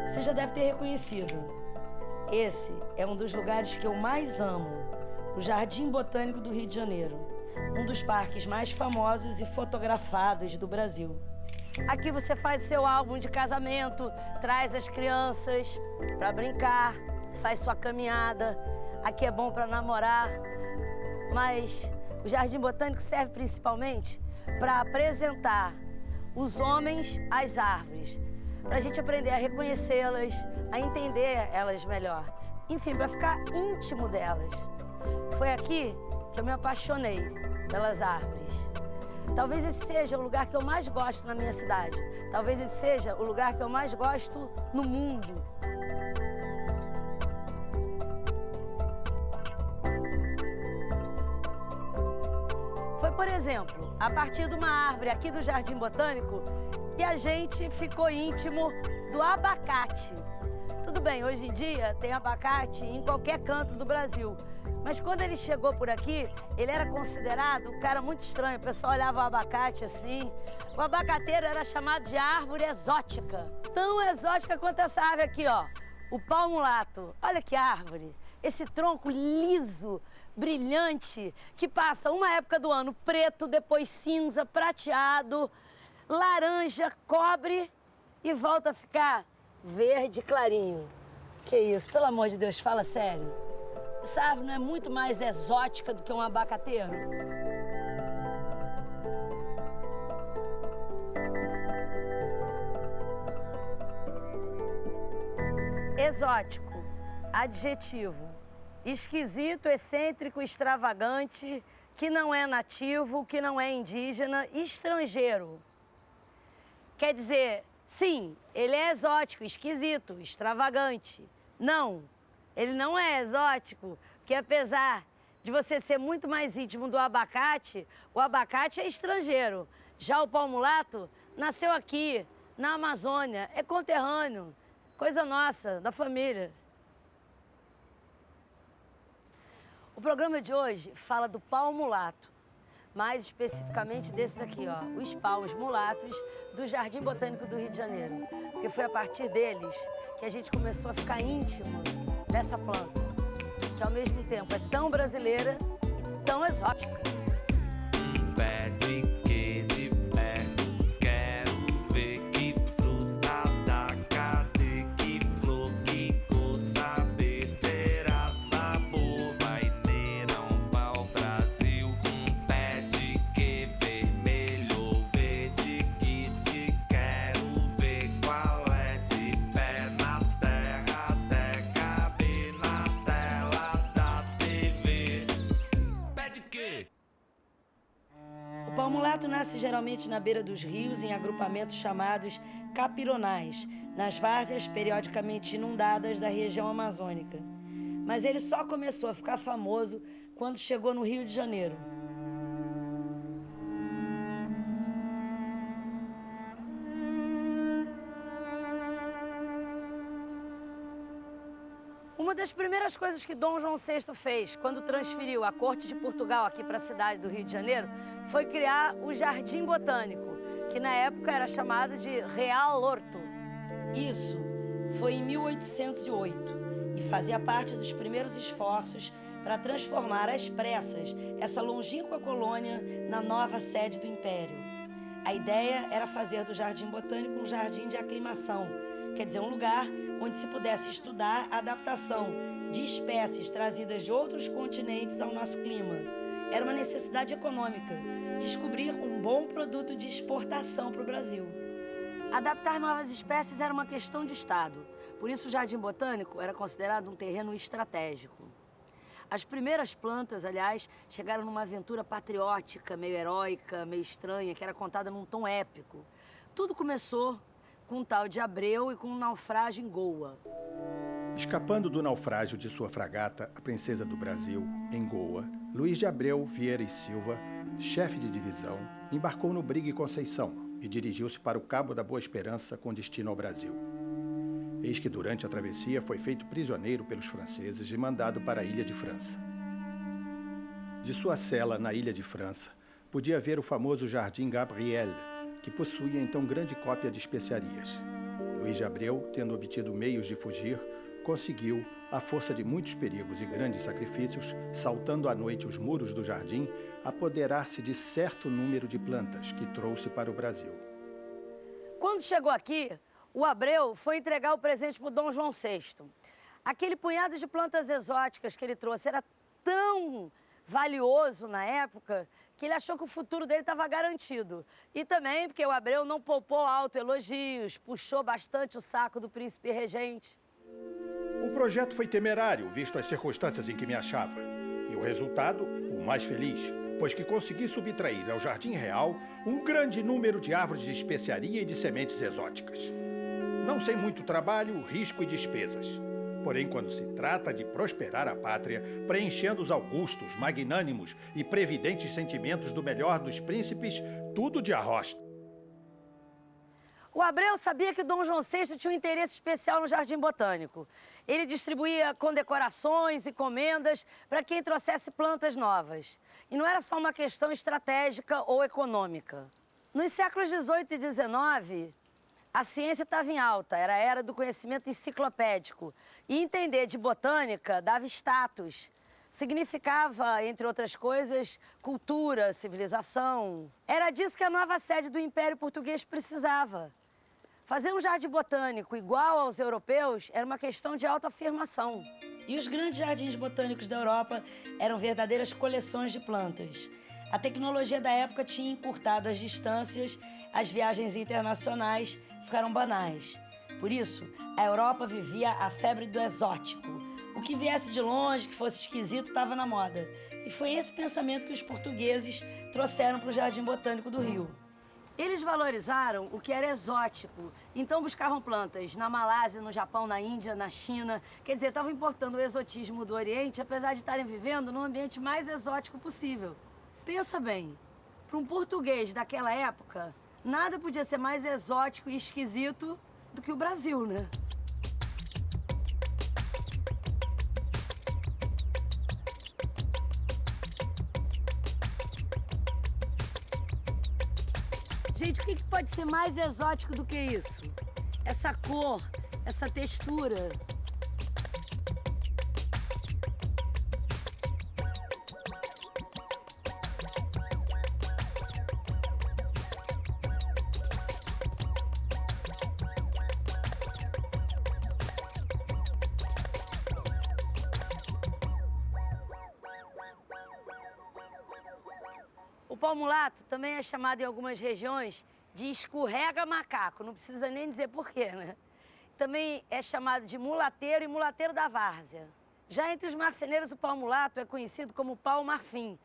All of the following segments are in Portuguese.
Você já deve ter reconhecido. Esse é um dos lugares que eu mais amo, o Jardim Botânico do Rio de Janeiro, um dos parques mais famosos e fotografados do Brasil. Aqui você faz seu álbum de casamento, traz as crianças para brincar, faz sua caminhada. Aqui é bom para namorar, mas o Jardim Botânico serve principalmente para apresentar os homens às árvores, para a gente aprender a reconhecê-las, a entender elas melhor. Enfim, para ficar íntimo delas. Foi aqui que eu me apaixonei pelas árvores. Talvez esse seja o lugar que eu mais gosto na minha cidade. Talvez esse seja o lugar que eu mais gosto no mundo. Foi, por exemplo, a partir de uma árvore aqui do Jardim Botânico que a gente ficou íntimo do abacate. Tudo bem, hoje em dia tem abacate em qualquer canto do Brasil. Mas quando ele chegou por aqui, ele era considerado um cara muito estranho. O pessoal olhava o abacate assim. O abacateiro era chamado de árvore exótica. Tão exótica quanto essa árvore aqui, ó. O pau-mulato. Olha que árvore. Esse tronco liso, brilhante, que passa uma época do ano preto, depois cinza, prateado, laranja, cobre e volta a ficar verde clarinho. Que isso, pelo amor de Deus, fala sério. Essa árvore não é muito mais exótica do que um abacateiro? Exótico, adjetivo. Esquisito, excêntrico, extravagante, que não é nativo, que não é indígena, estrangeiro. Quer dizer, sim, ele é exótico, esquisito, extravagante. Não, ele não é exótico, porque apesar de você ser muito mais íntimo do abacate, o abacate é estrangeiro. Já o pau-mulato nasceu aqui, na Amazônia, é conterrâneo, coisa nossa, da família. O programa de hoje fala do pau-mulato, mais especificamente desses aqui, ó, os paus mulatos do Jardim Botânico do Rio de Janeiro. Porque foi a partir deles que a gente começou a ficar íntimo dessa planta, que ao mesmo tempo é tão brasileira e tão exótica. Pé de quê de pé, quero ver que fruta dá, cadê que flor, que cor, saber terá sabor, vai neirão pau Brasil, pé de quê vermelho, verde que te quero ver qual é, de pé na terra até caber na tela da TV. Pé de quê? O pau-mulato nasce geralmente na beira dos rios, em agrupamentos chamados capironais, nas várzeas periodicamente inundadas da região amazônica. Mas ele só começou a ficar famoso quando chegou no Rio de Janeiro. Uma das primeiras coisas que Dom João VI fez quando transferiu a corte de Portugal aqui para a cidade do Rio de Janeiro foi criar o Jardim Botânico, que na época era chamado de Real Horto. Isso foi em 1808 e fazia parte dos primeiros esforços para transformar às pressas essa longínqua colônia na nova sede do Império. A ideia era fazer do Jardim Botânico um jardim de aclimação, quer dizer, um lugar onde se pudesse estudar a adaptação de espécies trazidas de outros continentes ao nosso clima. Era uma necessidade econômica, descobrir um bom produto de exportação para o Brasil. Adaptar novas espécies era uma questão de Estado, por isso o Jardim Botânico era considerado um terreno estratégico. As primeiras plantas, aliás, chegaram numa aventura patriótica, meio heróica, meio estranha, que era contada num tom épico. Tudo começou com um tal de Abreu e com um naufrágio em Goa. Escapando do naufrágio de sua fragata, a Princesa do Brasil, em Goa, Luís de Abreu Vieira e Silva, chefe de divisão, embarcou no Brigue Conceição e dirigiu-se para o Cabo da Boa Esperança com destino ao Brasil. Eis que durante a travessia foi feito prisioneiro pelos franceses e mandado para a Ilha de França. De sua cela na Ilha de França, podia ver o famoso Jardim Gabriel, que possuía então grande cópia de especiarias. Luís de Abreu, tendo obtido meios de fugir, conseguiu, à força de muitos perigos e grandes sacrifícios, saltando à noite os muros do jardim, apoderar-se de certo número de plantas que trouxe para o Brasil. Quando chegou aqui, o Abreu foi entregar o presente para o Dom João VI. Aquele punhado de plantas exóticas que ele trouxe era tão valioso na época que ele achou que o futuro dele estava garantido. E também porque o Abreu não poupou autoelogios, puxou bastante o saco do príncipe regente. O projeto foi temerário, visto as circunstâncias em que me achava. E o resultado, o mais feliz, pois que consegui subtrair ao Jardim Real um grande número de árvores de especiaria e de sementes exóticas. Não sem muito trabalho, risco e despesas. Porém, quando se trata de prosperar a pátria, preenchendo os augustos, magnânimos e previdentes sentimentos do melhor dos príncipes, tudo de arrosta. O Abreu sabia que Dom João VI tinha um interesse especial no Jardim Botânico. Ele distribuía condecorações e comendas para quem trouxesse plantas novas. E não era só uma questão estratégica ou econômica. Nos séculos XVIII e XIX, a ciência estava em alta, era a era do conhecimento enciclopédico. E entender de botânica dava status. Significava, entre outras coisas, cultura, civilização. Era disso que a nova sede do Império Português precisava. Fazer um jardim botânico igual aos europeus era uma questão de autoafirmação. E os grandes jardins botânicos da Europa eram verdadeiras coleções de plantas. A tecnologia da época tinha encurtado as distâncias, as viagens internacionais ficaram banais. Por isso, a Europa vivia a febre do exótico. O que viesse de longe, que fosse esquisito, estava na moda. E foi esse pensamento que os portugueses trouxeram para o Jardim Botânico do Rio. Eles valorizaram o que era exótico, então buscavam plantas na Malásia, no Japão, na Índia, na China. Quer dizer, estavam importando o exotismo do Oriente, apesar de estarem vivendo no ambiente mais exótico possível. Pensa bem, para um português daquela época, nada podia ser mais exótico e esquisito do que o Brasil, né? Gente, o que pode ser mais exótico do que isso? Essa cor, essa textura. O pau-mulato também é chamado em algumas regiões de escorrega-macaco, não precisa nem dizer porquê, né? Também é chamado de mulateiro e mulateiro da várzea. Já entre os marceneiros, o pau-mulato é conhecido como pau-marfim,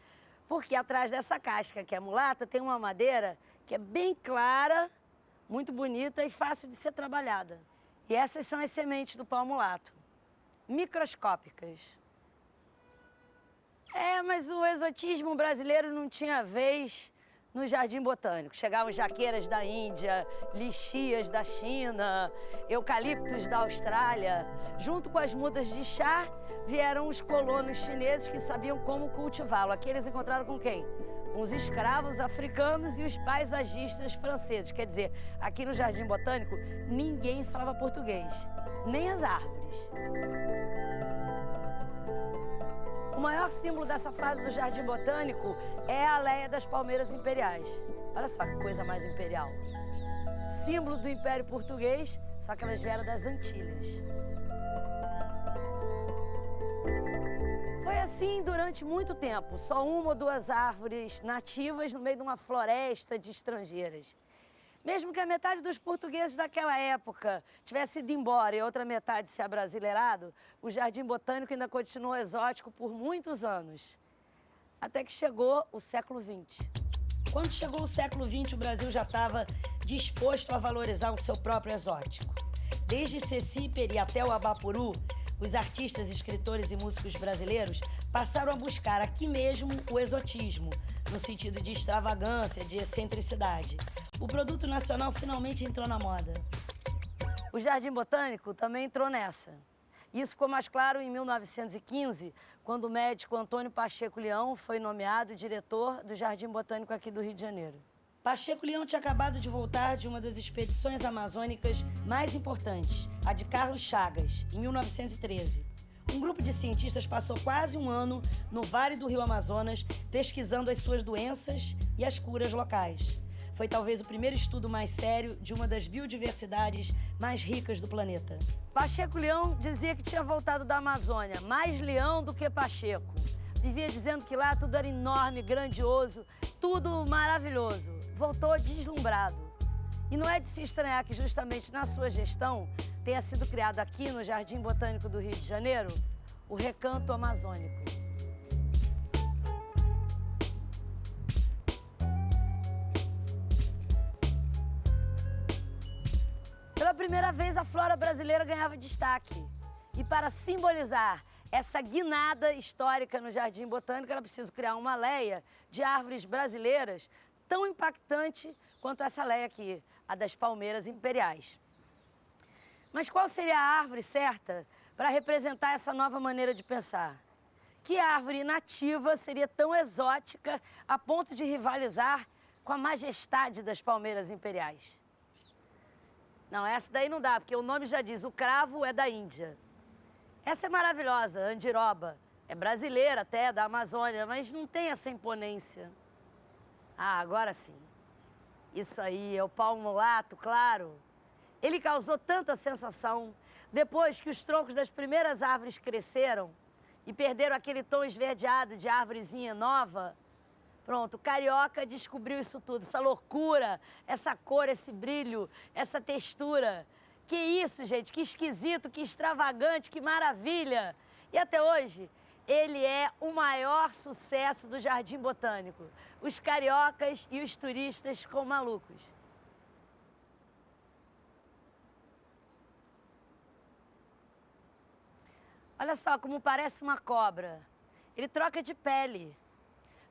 porque atrás dessa casca, que é mulata, tem uma madeira que é bem clara, muito bonita e fácil de ser trabalhada. E essas são as sementes do pau-mulato, microscópicas. Mas o exotismo brasileiro não tinha vez no Jardim Botânico. Chegavam jaqueiras da Índia, lixias da China, eucaliptos da Austrália. Junto com as mudas de chá, vieram os colonos chineses que sabiam como cultivá-lo. Aqui eles encontraram com quem? Com os escravos africanos e os paisagistas franceses. Quer dizer, aqui no Jardim Botânico, ninguém falava português, nem as árvores. O maior símbolo dessa fase do Jardim Botânico é a Aléia das Palmeiras Imperiais. Olha só que coisa mais imperial. Símbolo do Império Português, só que elas vieram das Antilhas. Foi assim durante muito tempo, só uma ou duas árvores nativas no meio de uma floresta de estrangeiras. Mesmo que a metade dos portugueses daquela época tivesse ido embora e a outra metade se abrasileirado, o Jardim Botânico ainda continuou exótico por muitos anos. Até que chegou o século XX. Quando chegou o século XX, o Brasil já estava disposto a valorizar o seu próprio exótico. Desde Cecípere até o Abapuru, os artistas, escritores e músicos brasileiros passaram a buscar aqui mesmo o exotismo, no sentido de extravagância, de excentricidade. O produto nacional finalmente entrou na moda. O Jardim Botânico também entrou nessa. Isso ficou mais claro em 1915, quando o médico Antônio Pacheco Leão foi nomeado diretor do Jardim Botânico aqui do Rio de Janeiro. Pacheco Leão tinha acabado de voltar de uma das expedições amazônicas mais importantes, a de Carlos Chagas, em 1913. Um grupo de cientistas passou quase um ano no Vale do Rio Amazonas pesquisando as suas doenças e as curas locais. Foi talvez o primeiro estudo mais sério de uma das biodiversidades mais ricas do planeta. Pacheco Leão dizia que tinha voltado da Amazônia, mais leão do que Pacheco. Vivia dizendo que lá tudo era enorme, grandioso, tudo maravilhoso. Voltou deslumbrado. E não é de se estranhar que justamente na sua gestão tenha sido criado aqui no Jardim Botânico do Rio de Janeiro o Recanto Amazônico. Pela primeira vez, a flora brasileira ganhava destaque. E para simbolizar essa guinada histórica no Jardim Botânico, era preciso criar uma leia de árvores brasileiras tão impactante quanto essa leia aqui, a das palmeiras imperiais. Mas qual seria a árvore certa para representar essa nova maneira de pensar? Que árvore nativa seria tão exótica a ponto de rivalizar com a majestade das palmeiras imperiais? Não, essa daí não dá, porque o nome já diz, o cravo é da Índia. Essa é maravilhosa, andiroba, é brasileira até, da Amazônia, mas não tem essa imponência. Ah, agora sim. Isso aí é o palmo-mulato, claro. Ele causou tanta sensação depois que os troncos das primeiras árvores cresceram e perderam aquele tom esverdeado de árvorezinha nova. Pronto, o carioca descobriu isso tudo, essa loucura, essa cor, esse brilho, essa textura. Que isso, gente, que esquisito, que extravagante, que maravilha! E até hoje, ele é o maior sucesso do Jardim Botânico. Os cariocas e os turistas ficam malucos. Olha só como parece uma cobra. Ele troca de pele.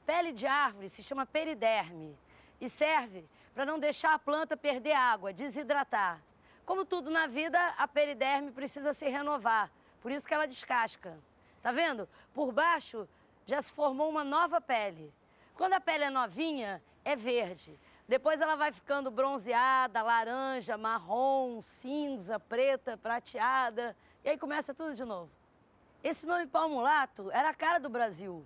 Pele de árvore se chama periderme e serve para não deixar a planta perder água, desidratar. Como tudo na vida, a periderme precisa se renovar, por isso que ela descasca. Tá vendo? Por baixo já se formou uma nova pele. Quando a pele é novinha, é verde. Depois ela vai ficando bronzeada, laranja, marrom, cinza, preta, prateada. E aí começa tudo de novo. Esse nome palmulato era a cara do Brasil.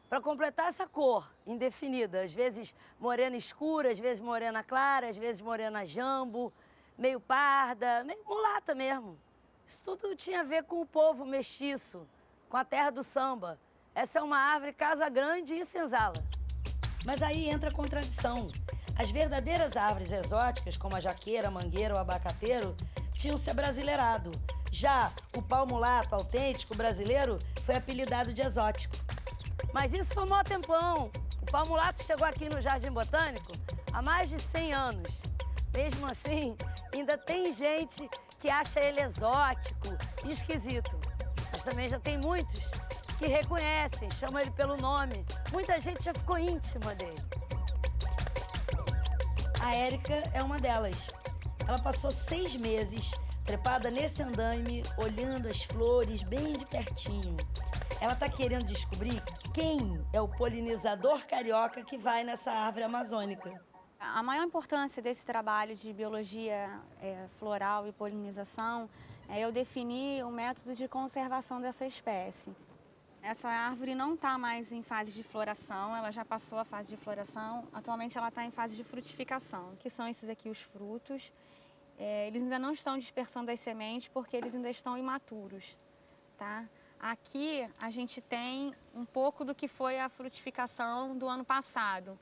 Para completar essa cor indefinida, às vezes morena escura, às vezes morena clara, às vezes morena jambo, meio parda, meio mulata mesmo. Isso tudo tinha a ver com o povo mestiço, com a terra do samba. Essa é uma árvore casa grande e senzala. Mas aí entra a contradição. As verdadeiras árvores exóticas, como a jaqueira, a mangueira ou o abacateiro, tinham se abrasileirado. Já o palmulato autêntico brasileiro foi apelidado de exótico. Mas isso foi um maior tempão. O palmulato chegou aqui no Jardim Botânico há mais de 100 anos. Mesmo assim, ainda tem gente que acha ele exótico e esquisito. Mas também já tem muitos que reconhecem, chamam ele pelo nome. Muita gente já ficou íntima dele. A Érica é uma delas. Ela passou 6 meses trepada nesse andaime, olhando as flores bem de pertinho. Ela está querendo descobrir quem é o polinizador carioca que vai nessa árvore amazônica. A maior importância desse trabalho de biologia floral e polinização é eu definir o método de conservação dessa espécie. Essa árvore não está mais em fase de floração, ela já passou a fase de floração. Atualmente ela está em fase de frutificação, que são esses aqui os frutos. Eles ainda não estão dispersando as sementes porque eles ainda estão imaturos, tá? Aqui a gente tem um pouco do que foi a frutificação do ano passado.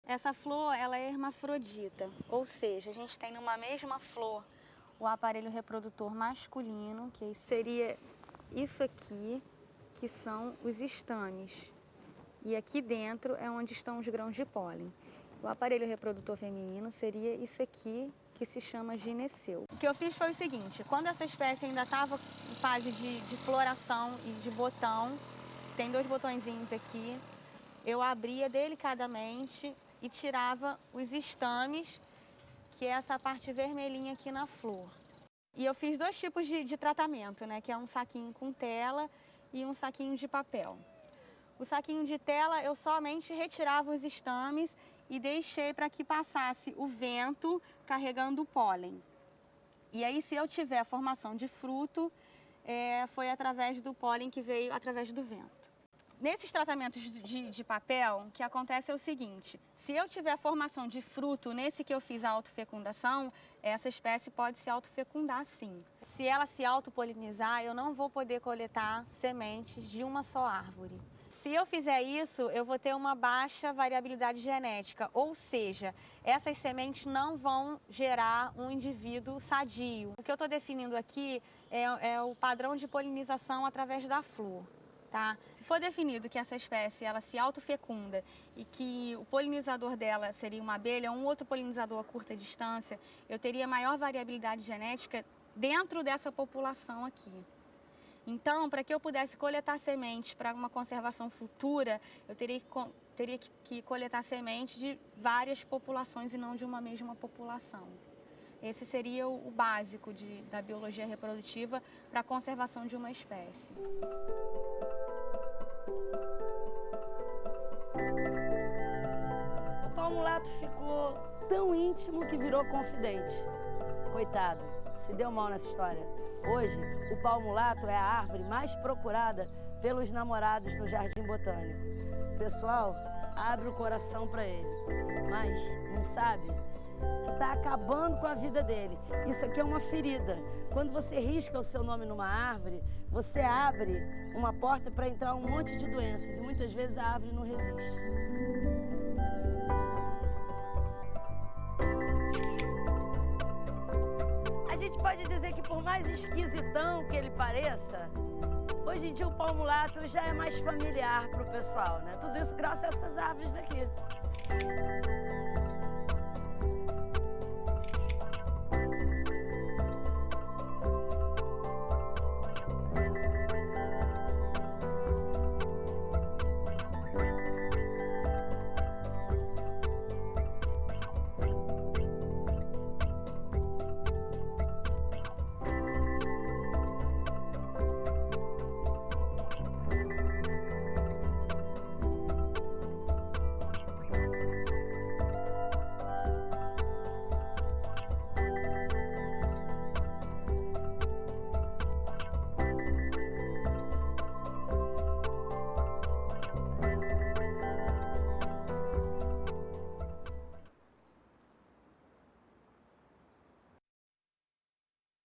Essa flor, ela é hermafrodita, ou seja, a gente tem numa mesma flor o aparelho reprodutor masculino, que seria isso aqui, que são os estames. E aqui dentro é onde estão os grãos de pólen. O aparelho reprodutor feminino seria isso aqui, que se chama gineceu. O que eu fiz foi o seguinte, quando essa espécie ainda estava em fase de floração e de botão, tem 2 botõezinhos aqui, eu abria delicadamente e tirava os estames, que é essa parte vermelhinha aqui na flor. E eu fiz 2 tipos de tratamento, né? Que é um saquinho com tela e um saquinho de papel. O saquinho de tela eu somente retirava os estames e deixei para que passasse o vento carregando o pólen. E aí, se eu tiver a formação de fruto, foi através do pólen que veio através do vento. Nesses tratamentos de papel, o que acontece é o seguinte: se eu tiver a formação de fruto, nesse que eu fiz a autofecundação, essa espécie pode se autofecundar sim. Se ela se autopolinizar, eu não vou poder coletar sementes de uma só árvore. Se eu fizer isso, eu vou ter uma baixa variabilidade genética, ou seja, essas sementes não vão gerar um indivíduo sadio. O que eu estou definindo aqui é o padrão de polinização através da flor. Tá? Se for definido que essa espécie ela se autofecunda e que o polinizador dela seria uma abelha ou um outro polinizador a curta distância, eu teria maior variabilidade genética dentro dessa população aqui. Então, para que eu pudesse coletar sementes para uma conservação futura, eu teria que coletar sementes de várias populações e não de uma mesma população. Esse seria o básico da biologia reprodutiva para a conservação de uma espécie. O pau-mulato ficou tão íntimo que virou confidente. Coitado, se deu mal nessa história. Hoje, o pau-mulato é a árvore mais procurada pelos namorados no Jardim Botânico. O pessoal abre o coração para ele, mas não sabe que está acabando com a vida dele. Isso aqui é uma ferida. Quando você risca o seu nome numa árvore, você abre uma porta para entrar um monte de doenças e muitas vezes a árvore não resiste. A gente pode dizer que por mais esquisitão que ele pareça, hoje em dia o pau-mulato já é mais familiar para o pessoal, né? Tudo isso graças a essas árvores daqui.